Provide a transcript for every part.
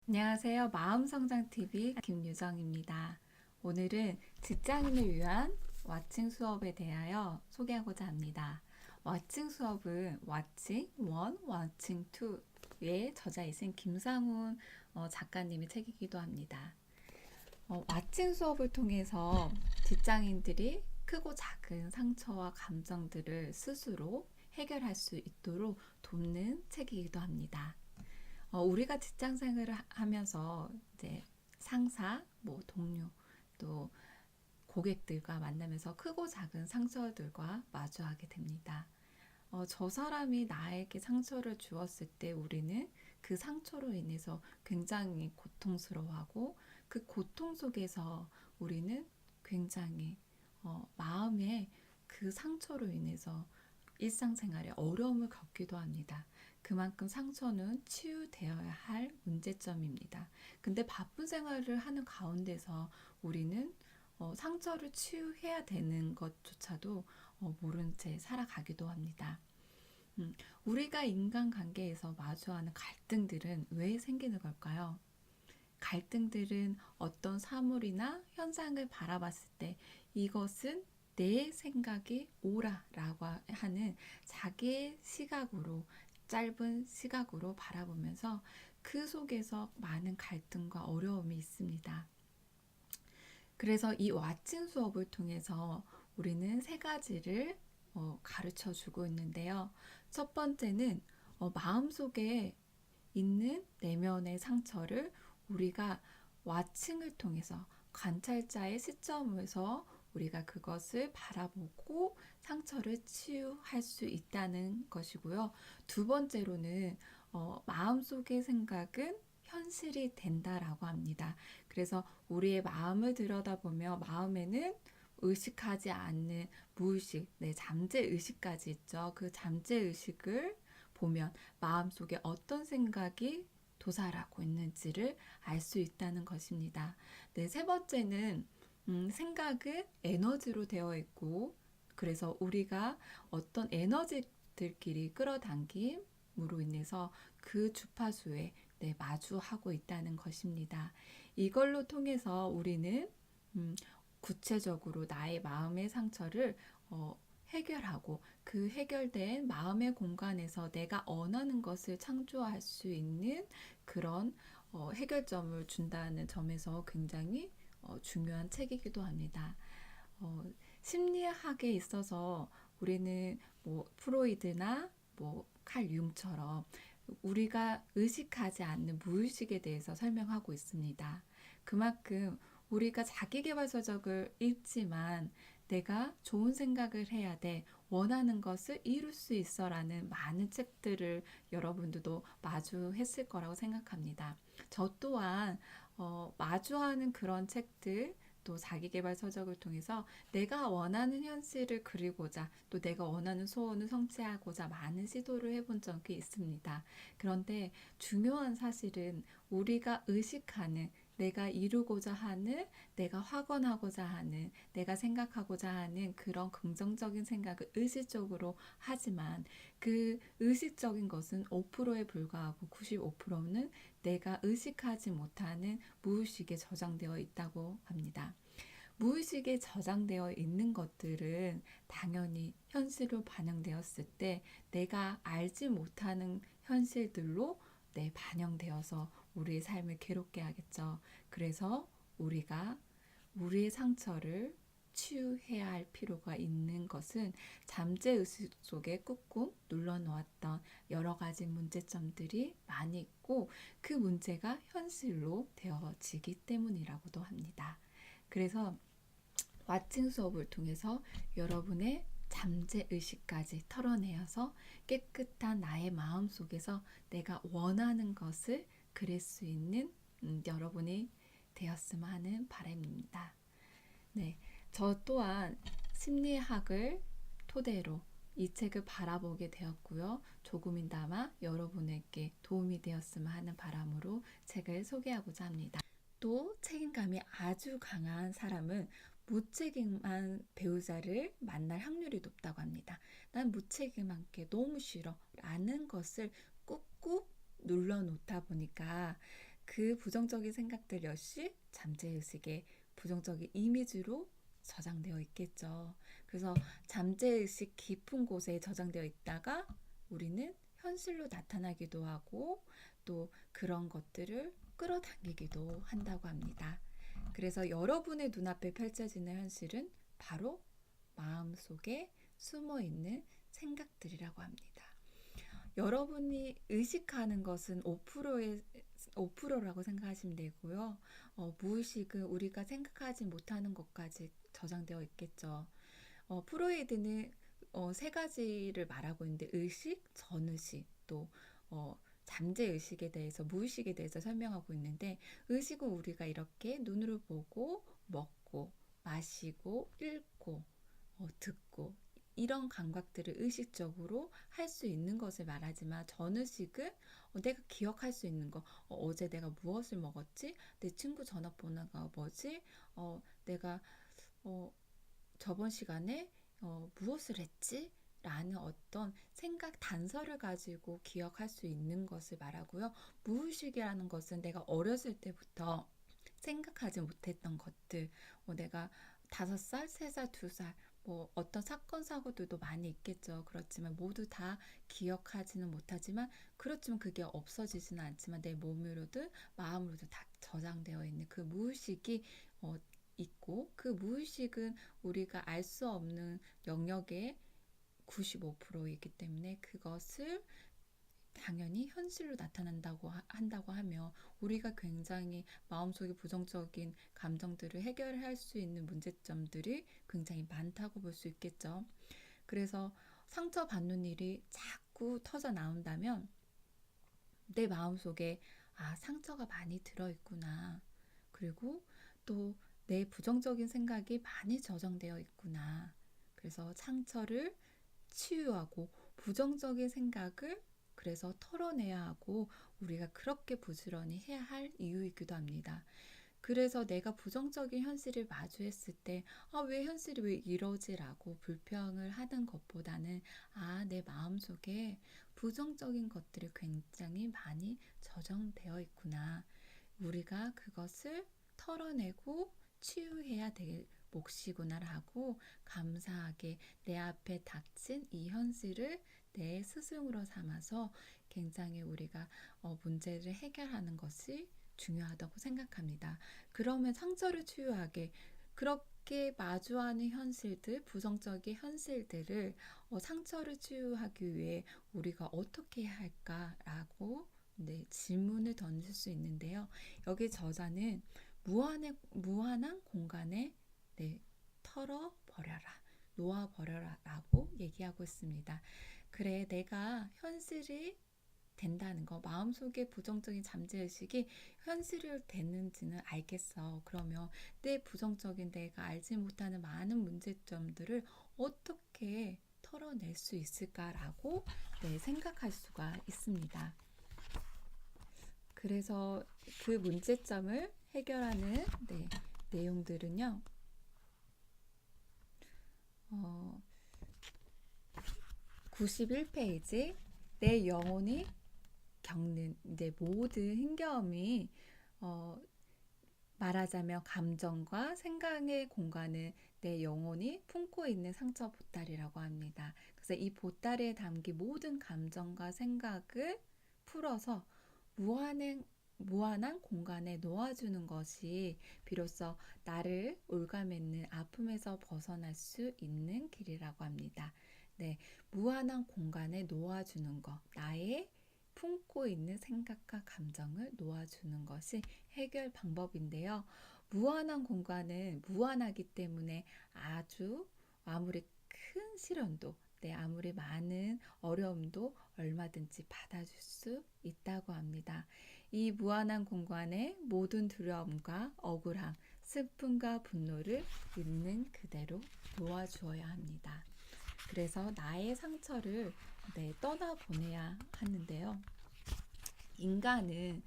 안녕하세요. 마음성장TV 김유정입니다. 오늘은 직장인을 위한 왓칭 수업에 대하여 소개하고자 합니다. 왓칭 수업은 왓칭 1, 왓칭 2의 저자이신 김상훈 작가님의 책이기도 합니다. 왓칭 수업을 통해서 직장인들이 크고 작은 상처와 감정들을 스스로 해결할 수 있도록 돕는 책이기도 합니다. 우리가 직장 생활을 하면서 이제 상사, 동료, 또 고객들과 만나면서 크고 작은 상처들과 마주하게 됩니다. 저 사람이 나에게 상처를 주었을 때 우리는 그 상처로 인해서 굉장히 고통스러워하고 그 고통 속에서 우리는 굉장히 마음에 그 상처로 인해서 일상생활에 어려움을 겪기도 합니다. 그만큼 상처는 치유되어야 할 문제점입니다. 근데 바쁜 생활을 하는 가운데서 우리는 상처를 치유해야 되는 것조차도 모른 채 살아가기도 합니다. 우리가 인간관계에서 마주하는 갈등들은 왜 생기는 걸까요? 갈등들은 어떤 사물이나 현상을 바라봤을 때 이것은 내 생각이 옳아라고 하는 자기의 시각으로, 짧은 시각으로 바라보면서 그 속에서 많은 갈등과 어려움이 있습니다. 그래서 이 왓칭 수업을 통해서 우리는 세 가지를 가르쳐 주고 있는데요. 첫 번째는 마음속에 있는 내면의 상처를 우리가 왓칭을 통해서 관찰자의 시점에서 우리가 그것을 바라보고 상처를 치유할 수 있다는 것이고요. 두 번째로는 마음속의 생각은 현실이 된다라고 합니다. 그래서 우리의 마음을 들여다보며 마음에는 의식하지 않는 무의식, 잠재의식까지 있죠. 그 잠재의식을 보면 마음속에 어떤 생각이 도사하고 있는지를 알 수 있다는 것입니다. 네, 세 번째는 생각은 에너지로 되어 있고 그래서 우리가 어떤 에너지들끼리 끌어당김으로 인해서 그 주파수에 마주하고 있다는 것입니다. 이걸로 통해서 우리는 구체적으로 나의 마음의 상처를 해결하고 그 해결된 마음의 공간에서 내가 원하는 것을 창조할 수 있는 그런 해결점을 준다는 점에서 굉장히 중요한 책이기도 합니다. 심리학에 있어서 우리는 프로이드나 칼 융처럼 우리가 의식하지 않는 무의식에 대해서 설명하고 있습니다. 그만큼 우리가 자기계발서적을 읽지만 내가 좋은 생각을 해야 돼. 원하는 것을 이룰 수 있어 라는 많은 책들을 여러분들도 마주했을 거라고 생각합니다. 저 또한 마주하는 그런 책들 또 자기계발 서적을 통해서 내가 원하는 현실을 그리고자 또 내가 원하는 소원을 성취하고자 많은 시도를 해본 적이 있습니다. 그런데 중요한 사실은 우리가 의식하는 내가 이루고자 하는, 내가 확언하고자 하는, 내가 생각하고자 하는 그런 긍정적인 생각을 의식적으로 하지만 그 의식적인 것은 5%에 불과하고 95%는 내가 의식하지 못하는 무의식에 저장되어 있다고 합니다. 무의식에 저장되어 있는 것들은 당연히 현실로 반영되었을 때 내가 알지 못하는 현실들로 반영되어서 우리의 삶을 괴롭게 하겠죠. 그래서 우리가 우리의 상처를 치유해야 할 필요가 있는 것은 잠재의식 속에 꾹꾹 눌러놓았던 여러 가지 문제점들이 많이 있고 그 문제가 현실로 되어지기 때문이라고도 합니다. 그래서 왓칭 수업을 통해서 여러분의 잠재의식까지 털어내어서 깨끗한 나의 마음 속에서 내가 원하는 것을 그릴 수 있는 여러분이 되었으면 하는 바람입니다. 네, 저 또한 심리학을 토대로 이 책을 바라보게 되었고요. 조금이나마 여러분에게 도움이 되었으면 하는 바람으로 책을 소개하고자 합니다. 또 책임감이 아주 강한 사람은 무책임한 배우자를 만날 확률이 높다고 합니다. 난 무책임한 게 너무 싫어 라는 것을 꾹꾹 눌러놓다 보니까 그 부정적인 생각들 역시 잠재의식의 부정적인 이미지로 저장되어 있겠죠. 그래서 잠재의식 깊은 곳에 저장되어 있다가 우리는 현실로 나타나기도 하고 또 그런 것들을 끌어당기기도 한다고 합니다. 그래서 여러분의 눈앞에 펼쳐지는 현실은 바로 마음속에 숨어 있는 생각들이라고 합니다. 여러분이 의식하는 것은 5%라고 생각하시면 되고요. 무의식은 우리가 생각하지 못하는 것까지 저장되어 있겠죠. 프로이드는 세 가지를 말하고 있는데 의식, 전의식, 또 잠재의식에 대해서 무의식에 대해서 설명하고 있는데 의식은 우리가 이렇게 눈으로 보고 먹고 마시고 읽고 듣고 이런 감각들을 의식적으로 할 수 있는 것을 말하지만 전의식은 내가 기억할 수 있는 거 어제 내가 무엇을 먹었지? 내 친구 전화번호가 뭐지? 내가 저번 시간에 무엇을 했지? 라는 어떤 생각 단서를 가지고 기억할 수 있는 것을 말하고요. 무의식이라는 것은 내가 어렸을 때부터 생각하지 못했던 것들, 내가 5살, 3살, 2살, 어떤 사건, 사고들도 많이 있겠죠. 그렇지만 모두 다 기억하지는 못하지만, 그렇지만 그게 없어지지는 않지만 내 몸으로든 마음으로든 다 저장되어 있는 그 무의식이 있고, 그 무의식은 우리가 알 수 없는 영역의 95%이기 때문에 그것을 당연히 현실로 나타난다고 한다고 하며 우리가 굉장히 마음속에 부정적인 감정들을 해결할 수 있는 문제점들이 굉장히 많다고 볼 수 있겠죠. 그래서 상처받는 일이 자꾸 터져 나온다면 내 마음속에 상처가 많이 들어있구나. 그리고 또 내 부정적인 생각이 많이 저장되어 있구나. 그래서 상처를 치유하고 부정적인 생각을 그래서 털어내야 하고 우리가 그렇게 부지런히 해야 할 이유이기도 합니다. 그래서 내가 부정적인 현실을 마주했을 때, 왜 현실이 왜 이러지라고 불평을 하는 것보다는, 내 마음속에 부정적인 것들이 굉장히 많이 저장되어 있구나. 우리가 그것을 털어내고 치유해야 될 몫이구나라고 감사하게 내 앞에 닥친 이 현실을 내 스승으로 삼아서 굉장히 우리가 문제를 해결하는 것이 중요하다고 생각합니다. 그러면 상처를 치유하게 그렇게 마주하는 현실들, 부정적인 현실들을 상처를 치유하기 위해 우리가 어떻게 해야 할까라고 질문을 던질 수 있는데요. 여기 저자는 무한한 공간에 털어버려라, 놓아버려라 라고 얘기하고 있습니다. 그래, 내가 현실이 된다는 거, 마음속에 부정적인 잠재의식이 현실이 되는지는 알겠어. 그러면 내 부정적인 내가 알지 못하는 많은 문제점들을 어떻게 털어낼 수 있을까라고 생각할 수가 있습니다. 그래서 그 문제점을 해결하는 내용들은요. 91페이지 내 영혼이 겪는 모든 힘겨움이 말하자면 감정과 생각의 공간을 내 영혼이 품고 있는 상처 보따리라고 합니다. 그래서 이 보따리에 담긴 모든 감정과 생각을 풀어서 무한한 공간에 놓아주는 것이 비로소 나를 올가매는 아픔에서 벗어날 수 있는 길이라고 합니다. 무한한 공간에 놓아주는 것, 나의 품고 있는 생각과 감정을 놓아주는 것이 해결 방법인데요. 무한한 공간은 무한하기 때문에 아무리 큰 시련도 아무리 많은 어려움도 얼마든지 받아줄 수 있다고 합니다. 이 무한한 공간에 모든 두려움과 억울함, 슬픔과 분노를 있는 그대로 놓아주어야 합니다. 그래서 나의 상처를 떠나보내야 하는데요. 인간은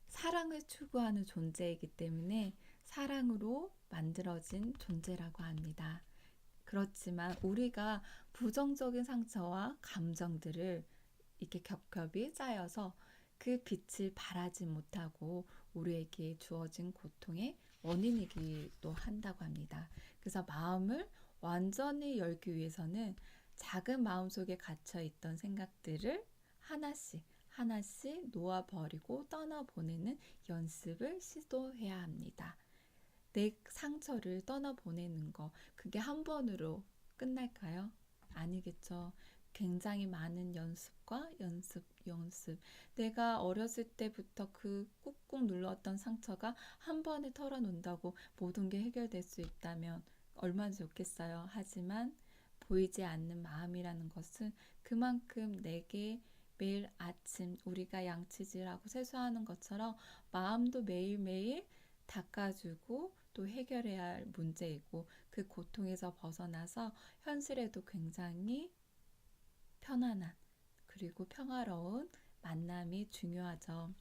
사랑을 추구하는 존재이기 때문에 사랑으로 만들어진 존재라고 합니다. 그렇지만 우리가 부정적인 상처와 감정들을 이렇게 겹겹이 쌓여서 그 빛을 발하지 못하고 우리에게 주어진 고통의 원인이기도 한다고 합니다. 그래서 마음을 완전히 열기 위해서는 작은 마음속에 갇혀 있던 생각들을 하나씩 하나씩 놓아버리고 떠나보내는 연습을 시도해야 합니다. 내 상처를 떠나보내는 거, 그게 한 번으로 끝날까요? 아니겠죠. 굉장히 많은 연습과 연습. 내가 어렸을 때부터 그 꾹꾹 눌렀던 상처가 한 번에 털어놓는다고 모든 게 해결될 수 있다면 얼마나 좋겠어요. 하지만 보이지 않는 마음이라는 것은 그만큼 내게 매일 아침 우리가 양치질하고 세수하는 것처럼 마음도 매일매일 닦아주고 또 해결해야 할 문제이고, 그 고통에서 벗어나서 현실에도 굉장히 편안한 그리고 평화로운 만남이 중요하죠.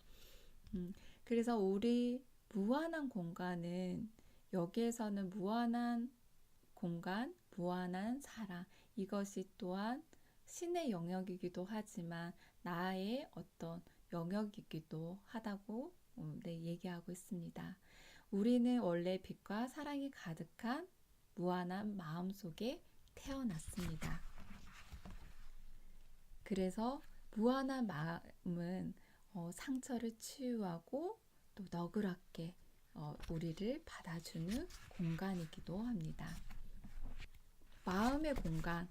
그래서 우리 무한한 공간은, 여기에서는 무한한 공간, 무한한 사랑, 이것이 또한 신의 영역이기도 하지만 나의 어떤 영역이기도 하다고 얘기하고 있습니다. 우리는 원래 빛과 사랑이 가득한 무한한 마음 속에 태어났습니다. 그래서 무한한 마음은 상처를 치유하고 또 너그럽게 우리를 받아주는 공간이기도 합니다. 마음의 공간,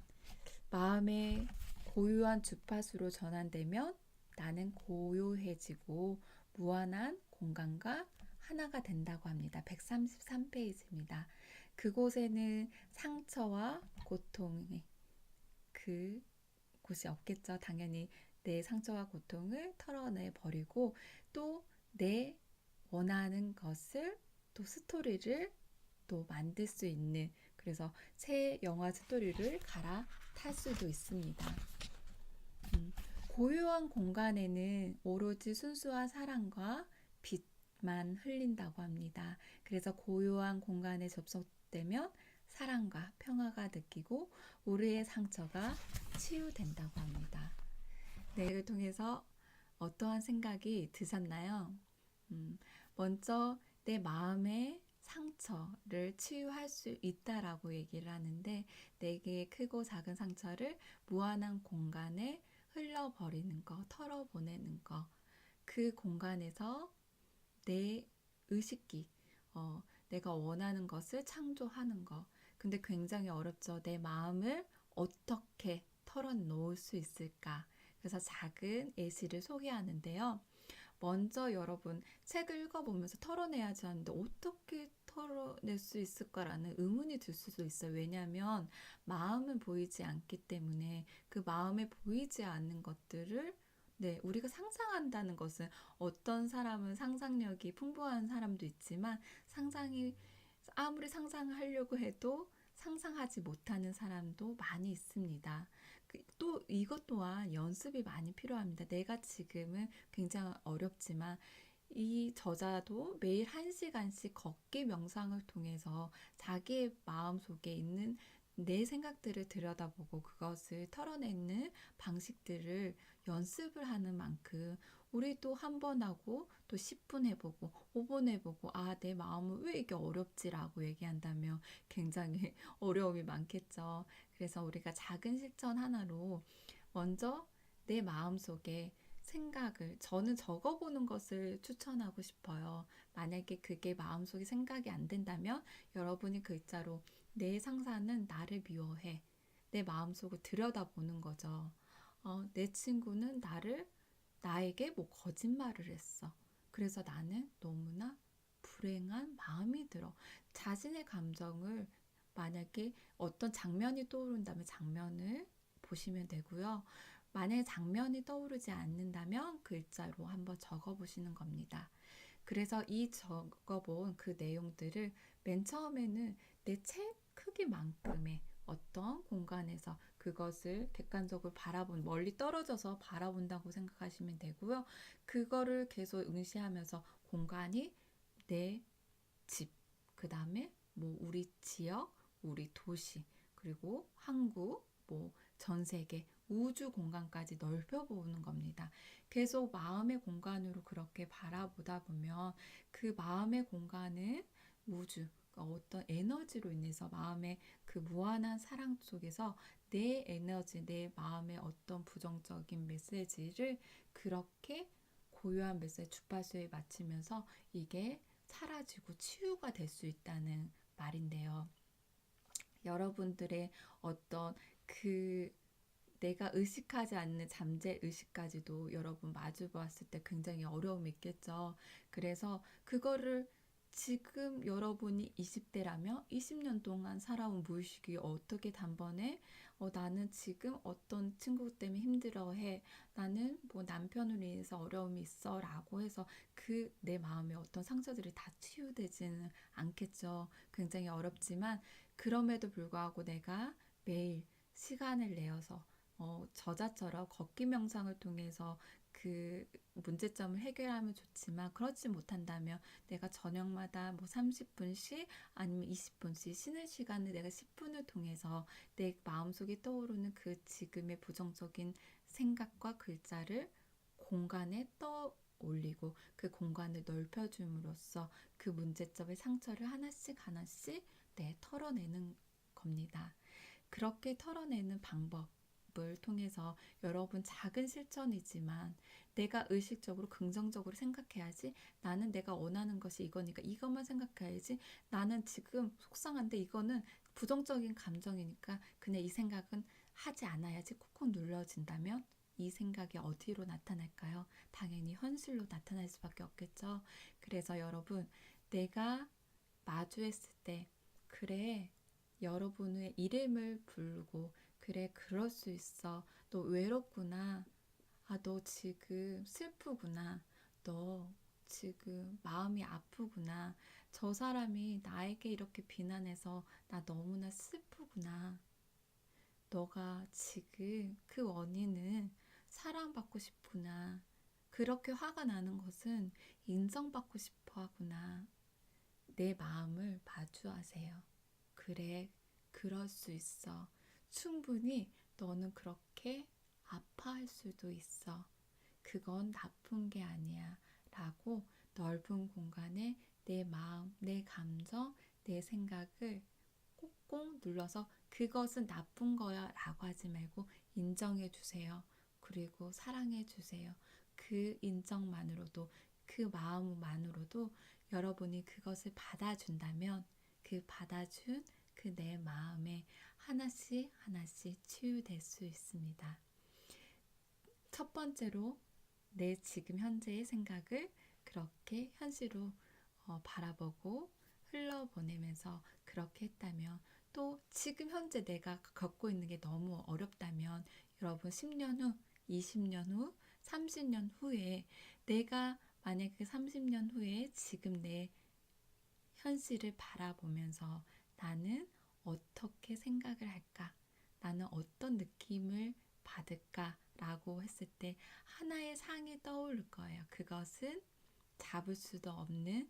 마음의 고요한 주파수로 전환되면 나는 고요해지고 무한한 공간과 하나가 된다고 합니다. 133페이지입니다. 그곳에는 상처와 고통의 그 곳이 없겠죠. 당연히 내 상처와 고통을 털어내 버리고 또 내 원하는 것을, 또 스토리를 또 만들 수 있는, 그래서 새 영화 스토리를 갈아탈 수도 있습니다. 고요한 공간에는 오로지 순수한 사랑과 빛만 흘린다고 합니다. 그래서 고요한 공간에 접속되면 사랑과 평화가 느끼고 우리의 상처가 치유된다고 합니다. 네, 이를 통해서 어떠한 생각이 드셨나요? 먼저 내 마음의 상처를 치유할 수 있다라고 얘기를 하는데, 내게 크고 작은 상처를 무한한 공간에 흘러버리는 거, 털어보내는 거, 그 공간에서 내 의식기, 내가 원하는 것을 창조하는 거. 근데 굉장히 어렵죠. 내 마음을 어떻게 털어놓을 수 있을까? 그래서 작은 예시를 소개하는데요. 먼저 여러분 책을 읽어보면서 털어내야지 하는데 어떻게 털어낼 수 있을까라는 의문이 들 수도 있어요. 왜냐하면 마음은 보이지 않기 때문에 그 마음에 보이지 않는 것들을 우리가 상상한다는 것은, 어떤 사람은 상상력이 풍부한 사람도 있지만 아무리 상상하려고 해도 상상하지 못하는 사람도 많이 있습니다. 또 이것 또한 연습이 많이 필요합니다. 내가 지금은 굉장히 어렵지만 이 저자도 매일 1시간씩 걷기 명상을 통해서 자기의 마음속에 있는 내 생각들을 들여다보고 그것을 털어내는 방식들을 연습을 하는 만큼, 우리도 한 번 하고 또 10분 해보고 5분 해보고 내 마음은 왜 이게 어렵지라고 얘기한다면 굉장히 어려움이 많겠죠. 그래서 우리가 작은 실천 하나로 먼저 내 마음속에 생각을, 저는 적어보는 것을 추천하고 싶어요. 만약에 그게 마음속에 생각이 안 된다면 여러분이 글자로 내 상사는 나를 미워해, 내 마음속을 들여다보는 거죠. 내 친구는 나에게 뭐 거짓말을 했어. 그래서 나는 너무나 불행한 마음이 들어. 자신의 감정을, 만약에 어떤 장면이 떠오른다면 장면을 보시면 되고요. 만약에 장면이 떠오르지 않는다면 글자로 한번 적어보시는 겁니다. 그래서 이 적어본 그 내용들을 맨 처음에는 내 책 크기만큼의 어떤 공간에서 그것을 객관적으로 멀리 떨어져서 바라본다고 생각하시면 되고요. 그거를 계속 응시하면서 공간이 내 집, 그 다음에 뭐 우리 지역, 우리 도시, 그리고 한국, 뭐 전 세계, 우주 공간까지 넓혀보는 겁니다. 계속 마음의 공간으로 그렇게 바라보다 보면 그 마음의 공간은 우주, 그러니까 어떤 에너지로 인해서 마음의 그 무한한 사랑 속에서 내 에너지, 내 마음의 어떤 부정적인 메시지를 그렇게 고요한 메시지 주파수에 맞추면서 이게 사라지고 치유가 될 수 있다는 말인데요. 여러분들의 어떤 그 내가 의식하지 않는 잠재 의식까지도 여러분 마주 보았을 때 굉장히 어려움이 있겠죠. 그래서 그거를 지금 여러분이 20대라면 20년 동안 살아온 무의식이 어떻게 단번에 나는 지금 어떤 친구 때문에 힘들어해. 나는 뭐 남편으로 인해서 어려움이 있어 라고 해서 그 내 마음의 어떤 상처들이 다 치유되지는 않겠죠. 굉장히 어렵지만 그럼에도 불구하고 내가 매일 시간을 내어서 저자처럼 걷기 명상을 통해서 그 문제점을 해결하면 좋지만 그렇지 못한다면 내가 저녁마다 뭐 30분씩 아니면 20분씩 쉬는 시간을 내가 10분을 통해서 내 마음속에 떠오르는 그 지금의 부정적인 생각과 글자를 공간에 떠올리고 그 공간을 넓혀줌으로써 그 문제점의 상처를 하나씩 하나씩 털어내는 겁니다. 그렇게 털어내는 방법을 통해서 여러분 작은 실천이지만 내가 의식적으로 긍정적으로 생각해야지. 나는 내가 원하는 것이 이거니까 이것만 생각해야지. 나는 지금 속상한데 이거는 부정적인 감정이니까 그냥 이 생각은 하지 않아야지 콕콕 눌러진다면 이 생각이 어디로 나타날까요? 당연히 현실로 나타날 수밖에 없겠죠. 그래서 여러분 내가 마주했을 때 그래 여러분의 이름을 부르고 그래 그럴 수 있어. 너 외롭구나. 아, 너 지금 슬프구나. 너 지금 마음이 아프구나. 저 사람이 나에게 이렇게 비난해서 나 너무나 슬프구나. 너가 지금 그 원인은 사랑받고 싶구나. 그렇게 화가 나는 것은 인정받고 싶어 하구나. 내 마음을 마주하세요. 그래, 그럴 수 있어. 충분히 너는 그렇게 아파할 수도 있어. 그건 나쁜 게 아니야. 라고 넓은 공간에 내 마음, 내 감정, 내 생각을 꽁꽁 눌러서 그것은 나쁜 거야 라고 하지 말고 인정해 주세요. 그리고 사랑해 주세요. 그 인정만으로도 그 마음만으로도 여러분이 그것을 받아준다면 그 받아준 그 내 마음에 하나씩 하나씩 치유될 수 있습니다. 첫 번째로 내 지금 현재의 생각을 그렇게 현실로 바라보고 흘러보내면서 그렇게 했다면 또 지금 현재 내가 겪고 있는 게 너무 어렵다면 여러분 10년 후, 20년 후, 30년 후에 내가 만약에 30년 후에 지금 내 현실을 바라보면서 나는 어떻게 생각을 할까? 나는 어떤 느낌을 받을까? 라고 했을 때 하나의 상이 떠오를 거예요. 그것은 잡을 수도 없는,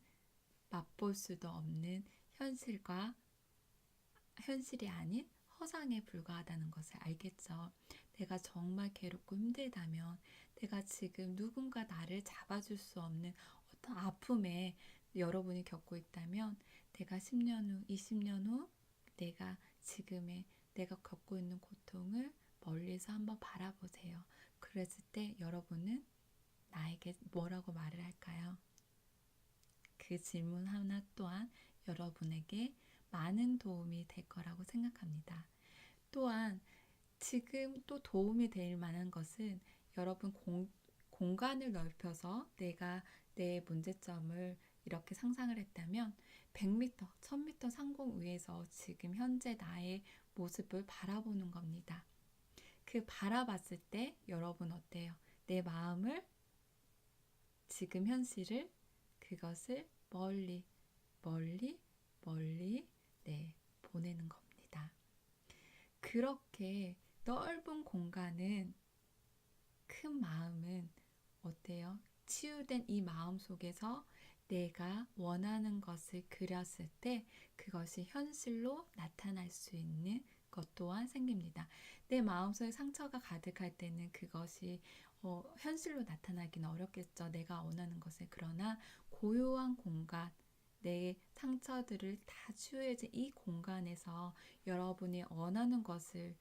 맛볼 수도 없는 현실이 아닌 허상에 불과하다는 것을 알겠죠. 내가 정말 괴롭고 힘들다면 내가 지금 누군가 나를 잡아줄 수 없는 어떤 아픔에 여러분이 겪고 있다면 내가 10년 후, 20년 후 내가 지금의 내가 겪고 있는 고통을 멀리서 한번 바라보세요. 그랬을 때 여러분은 나에게 뭐라고 말을 할까요? 그 질문 하나 또한 여러분에게 많은 도움이 될 거라고 생각합니다. 또한 지금 또 도움이 될 만한 것은 여러분 공간을 넓혀서 내가 내 문제점을 이렇게 상상을 했다면 100m, 1000m 상공 위에서 지금 현재 나의 모습을 바라보는 겁니다. 그 바라봤을 때 여러분 어때요? 내 마음을 지금 현실을 그것을 멀리 멀리 멀리 보내는 겁니다. 그렇게 넓은 공간은 큰 마음은 어때요? 치유된 이 마음 속에서 내가 원하는 것을 그렸을 때 그것이 현실로 나타날 수 있는 것 또한 생깁니다. 내 마음속에 상처가 가득할 때는 그것이 현실로 나타나기는 어렵겠죠. 내가 원하는 것을. 그러나 고요한 공간, 내 상처들을 다 치유해진 이 공간에서 여러분이 원하는 것을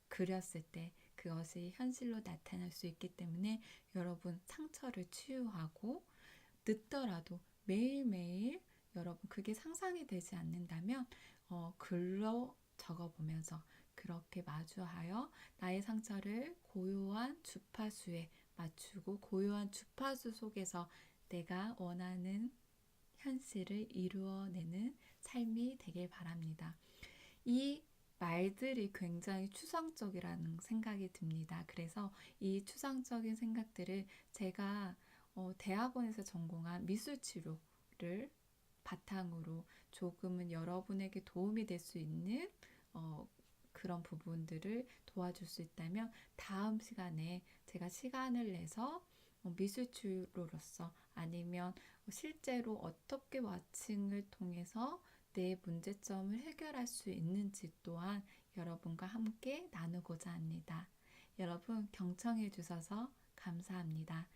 그렸을 때 그것이 현실로 나타날 수 있기 때문에 여러분 상처를 치유하고 늦더라도 매일매일 여러분 그게 상상이 되지 않는다면 글로 적어보면서 그렇게 마주하여 나의 상처를 고요한 주파수에 맞추고 고요한 주파수 속에서 내가 원하는 현실을 이루어내는 삶이 되길 바랍니다. 이 말들이 굉장히 추상적이라는 생각이 듭니다. 그래서 이 추상적인 생각들을 제가 대학원에서 전공한 미술치료를 바탕으로 조금은 여러분에게 도움이 될 수 있는 그런 부분들을 도와줄 수 있다면 다음 시간에 제가 시간을 내서 미술치료로서 아니면 실제로 어떻게 와칭을 통해서 내 문제점을 해결할 수 있는지 또한 여러분과 함께 나누고자 합니다. 여러분 경청해 주셔서 감사합니다.